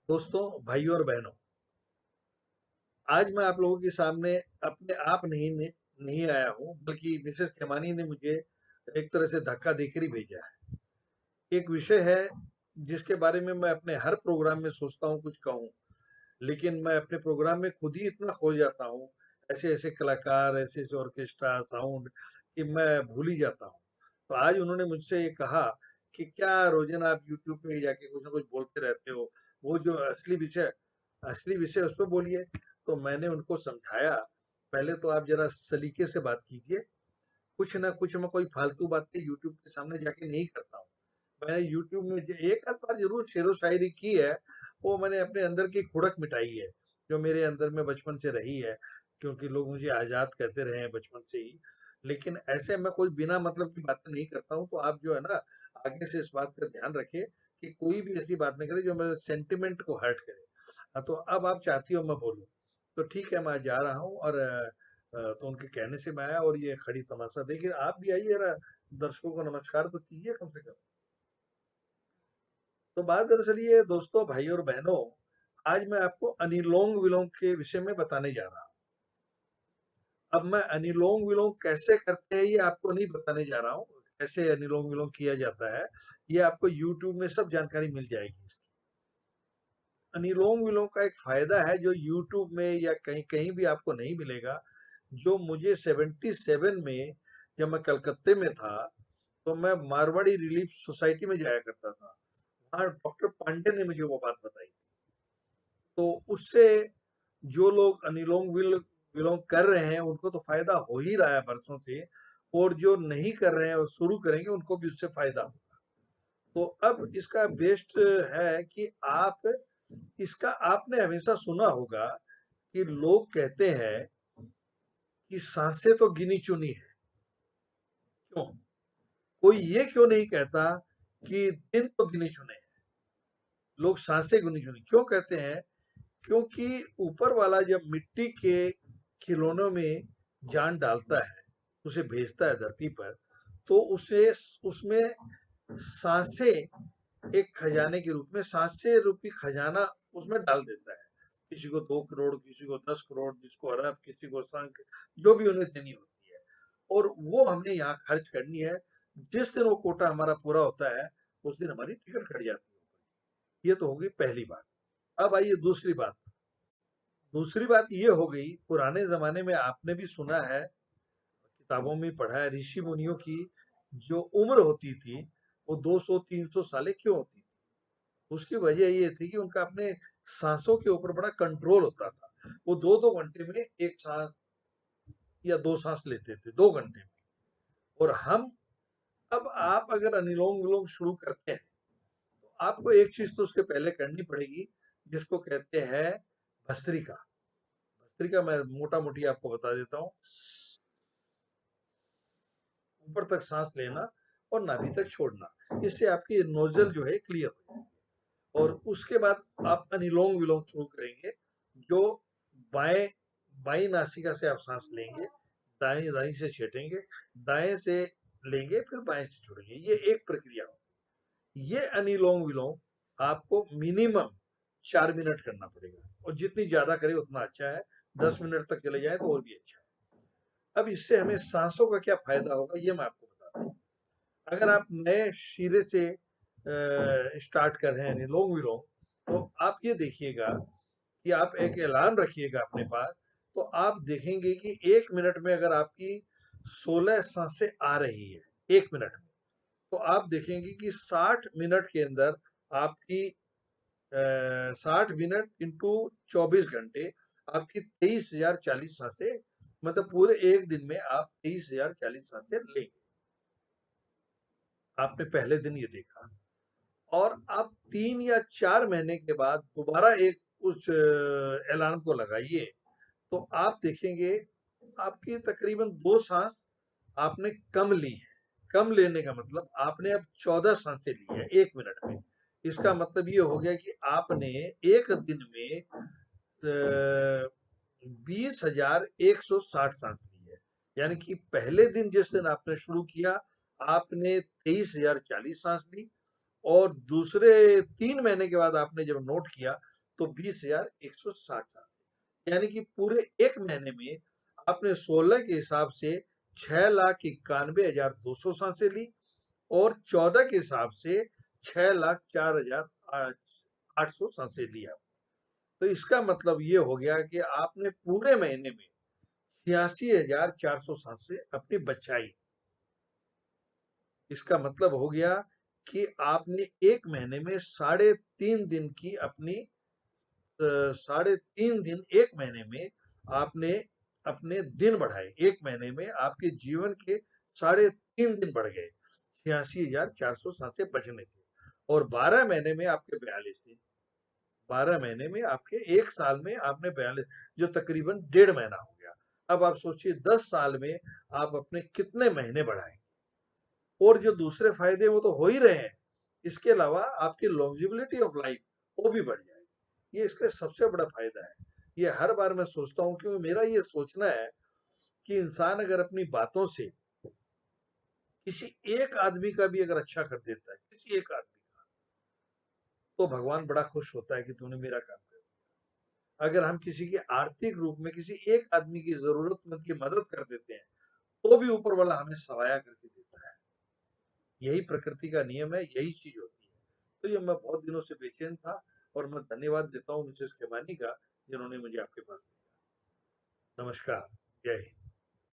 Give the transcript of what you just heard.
दोस्तों, भाइयों और बहनों, आज मैं आप लोगों के सामने अपने आप नहीं आया हूँ, बल्कि मिसेस खेमानी ने मुझे एक तरह से धक्का देकर ही भेजा है। एक विषय है जिसके बारे में मैं अपने हर प्रोग्राम में सोचता हूँ कुछ कहूँ, लेकिन मैं अपने प्रोग्राम में खुद ही इतना खो जाता हूँ, ऐसे-ऐसे कलाकार, ऐसे-ऐसे ऑर्केस्ट्रा, साउंड कि मैं भूल ही जाता हूँ। तो आज उन्होंने मुझसे ये कहा कि क्या रोज़ाना आप यूट्यूब पे जाके कुछ ना कुछ बोलते रहते हो, वो जो असली विषय उस पे बोलिए। तो मैंने उनको समझाया, पहले तो आप ज़रा सलीके से बात कीजिए, कुछ ना कुछ मैं कोई फालतू बातें यूट्यूब के सामने जाके नहीं करता हूँ। मैंने यूट्यूब में एक आध बार जरूर शेरो शायरी की है, वो मैंने अपने अंदर की खुड़क मिटाई है जो मेरे अंदर में बचपन से रही है, क्योंकि लोग मुझे आजाद कहते रहे हैं बचपन से ही। लेकिन ऐसे मैं कोई बिना मतलब की बातें नहीं करता हूँ, तो आप जो है ना, आगे से इस बात का ध्यान रखिए कि कोई भी ऐसी बात नहीं करे जो मेरे सेंटिमेंट को हर्ट करे। तो अब आप चाहती हो मैं बोलूँ, तो ठीक है, मैं जा रहा हूँ। और तो उनके कहने से मैं आया, और ये खड़ी तमाशा देखिए। आप भी आइए जरा, दर्शकों को नमस्कार तो कीजिए कम से कम। तो बात दरअसल ये है, दोस्तों, भाइयों और बहनों, आज मैं आपको अनुलोम विलोम के विषय में बताने जा रहा हूँ। अब मैं अनुलोम विलोम कैसे करते हैं ये आपको नहीं बताने जा रहा हूँ। कैसे अनुलोम विलोम किया जाता है, ये आपको यूट्यूब में सब जानकारी मिल जाएगी इसकी। अनुलोम विलोम का एक फायदा है जो यूट्यूब में या कहीं कहीं भी आपको नहीं मिलेगा, जो मुझे 77 में, जब मैं कलकत्ते में था, तो मैं मारवाड़ी रिलीफ सोसाइटी में जाया करता था। वहाँ डॉक्टर पांडे ने मुझे वो बात बताई थी। तो उससे जो लोग विलोम कर रहे हैं उनको तो फायदा हो ही रहा है बरसों से, और जो नहीं कर रहे हैं और शुरू करेंगे उनको भी उससे फायदा होगा। तो अब इसका बेस्ट है कि आप इसका आपने हमेशा सुना होगा कि लोग कहते हैं कि सांसें तो गिनी चुनी है। क्यों? कोई ये क्यों नहीं कहता कि दिन तो गिने चुने हैं? लोग सांसें गिनी चुनी क्यों कहते हैं? क्योंकि ऊपर वाला जब मिट्टी के खिलौनों में जान डालता है, उसे भेजता है धरती पर, तो उसे उसमें सांसें एक खजाने के रूप में, सांसें रूपी खजाना उसमें डाल देता है। किसी को 2 करोड़, किसी को 10 करोड़, जिसको अरब, किसी को संख, जो भी उन्हें देनी होती है, और वो हमने यहाँ खर्च करनी है। जिस दिन वो कोटा हमारा पूरा होता है, उस दिन हमारी टिकट कट जाती है। ये तो होगी पहली बात। अब आइए दूसरी बात। दूसरी बात ये हो गई, पुराने जमाने में आपने भी सुना है, किताबों में पढ़ा है, ऋषि मुनियों की जो उम्र होती थी वो 200-300 साल क्यों होती थी? उसकी वजह ये थी कि उनका अपने सांसों के ऊपर बड़ा कंट्रोल होता था। वो 2-2 घंटे में एक सांस या 2 सांस लेते थे, 2 घंटे में। और हम, अब आप अगर अनुलोम विलोम शुरू करते हैं, तो आपको एक चीज तो उसके पहले करनी पड़ेगी, जिसको कहते हैं भस्त्रिका। भस्त्रिका मैं मोटा मोटी आपको बता देता हूँ। ऊपर तक सांस लेना और नाभि तक छोड़ना, इससे आपकी नोजल जो है क्लियर हो जाएगी। और उसके बाद आप अनुलोम विलोम शुरू करेंगे, जो बाएं बाई नासिका से आप सांस लेंगे, दाएं दाएं से छेटेंगे, दाएं से लेंगे, फिर बाएं से छोड़ेंगे। ये एक प्रक्रिया होगी। ये अनुलोम विलोम आपको मिनिमम 4 मिनट करना पड़ेगा, और जितनी ज्यादा करें उतना अच्छा है। 10 मिनट तक चले जाए तो और भी अच्छा है। अब इससे हमें सांसों का क्या फायदा होगा ये मैं आपको बता दूं। अगर आप नए सिरे से स्टार्ट कर रहे हैं अनुलोम विलोम, तो आप ये देखिएगा कि आप एक अलार्म रखिएगा अपने पास। तो आप देखेंगे कि 1 मिनट में अगर आपकी 16 सांसें आ रही है, 1 मिनट में, तो आप देखेंगे कि 60 मिनट के अंदर आपकी 60 मिनट इंटू 24 घंटे, आपकी 23,040 सांसें, मतलब पूरे एक दिन में आप 23,040 सांसें लेंगे। आपने पहले दिन ये देखा। और आप 3 या 4 महीने के बाद दोबारा एक उस अलार्म को लगाइए, तो आप देखेंगे आपकी तकरीबन 2 सांस आपने कम ली है। कम लेने का मतलब आपने अब 14 सांसें ली है 1 मिनट में। इसका मतलब ये हो गया कि आपने एक दिन में 20,160 ली है। यानी कि पहले दिन जिस दिन आपने शुरू किया, आपने 23,040 सांस ली, और दूसरे 3 महीने के बाद आपने जब नोट किया तो 20,160 सांसें। यानी कि पूरे 1 महीने में आपने 16 के हिसाब से 6,91,200 सांसें ली और 14 के हिसाब से 6,04,800 सांसें ली आप। तो इसका मतलब ये हो गया कि आपने पूरे महीने में 86,400 सांसें अपनी बचाई। इसका मतलब हो गया कि आपने 1 महीने में साढ़े 3 दिन की अपनी साढ़े 3 दिन 1 महीने में आपने अपने दिन बढ़ाए। 1 महीने में आपके जीवन के साढ़े 3 दिन बढ़ गए 86,400 सांसें बचने से। और 12 महीने में आपके 42 दिन। 12 महीने में आपके 1 साल में आपने 42, जो तकरीबन डेढ़ महीना हो गया। अब आप सोचिए 10 साल में आप अपने कितने महीने बढ़ाएंगे। और जो दूसरे फायदे वो तो हो ही रहे हैं, इसके अलावा आपकी लॉन्जिविलिटी ऑफ लाइफ वो भी बढ़ जाएगी। ये इसका सबसे बड़ा फायदा है। ये हर बार मैं सोचता हूँ, क्योंकि मेरा ये सोचना है कि इंसान अगर अपनी बातों से किसी एक आदमी का भी अगर अच्छा कर देता है, किसी एक आदमी का, तो भगवान बड़ा खुश होता है कि तूने मेरा काम किया। अगर हम किसी के आर्थिक रूप में किसी एक आदमी की जरूरतमंद की मदद कर देते हैं, तो भी ऊपर वाला हमें सवाया करके देता है। यही प्रकृति का नियम है, यही चीज होती है। तो ये मैं बहुत दिनों से बेचैन था, और मैं धन्यवाद देता हूँ मिसेस खेमानी का, जिन्होंने मुझे आपके पास भेजा। नमस्कार। जय हिंद।